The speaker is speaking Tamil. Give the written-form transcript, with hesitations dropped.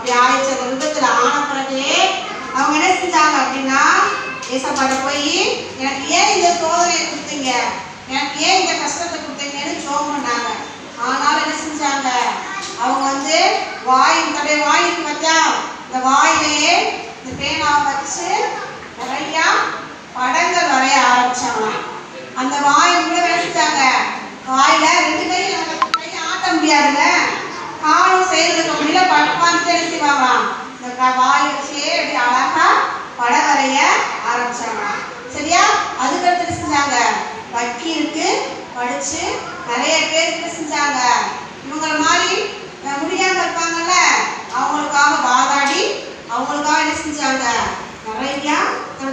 அப்படி ஆயிடுச்சு. அந்த விபத்தில் ஆன பிறகு அவங்க என்ன செஞ்சாங்க அப்படின்னா, ஏசப்பாட்ட போய் எனக்கு ஏன் இந்த சோதனையை கொடுத்தீங்க, எனக்கு ஏன் இந்த கஷ்டத்தை கொடுத்தீங்கன்னு ஜெபம் பண்ணாங்க. ஆனாலும் என்ன செஞ்சாங்க, அவங்க வந்து தன்னுடைய வாயின் பார்த்தா இந்த வாயிலேயே இந்த பேனாவை வச்சு நிறையா படங்கள் வரைய ஆரம்பிச்சாங்களாம். அந்த வாயில் கூட நினைச்சாங்க, வாயில 2 கையை ஆட்ட முடியாதுல்ல, காலம் செய்யறதுக்கு முடியல, படுப்பான்னு தெரிஞ்சுவாங்களாம். இந்த வாய் வச்சே அப்படி அழகா படம் வரைய ஆரம்பிச்சாங்களாம். சரியா? அதுக்கடுத்து செஞ்சாங்க, வக்கீலுக்கு படிச்சு நிறைய பேர் என்ன செஞ்சாங்க, இவங்கள மாதிரி முடியாம இருப்பாங்கல்ல, அவங்களுக்காக வாதாடி அவங்களுக்காக என்ன செஞ்சாங்க, நிறைய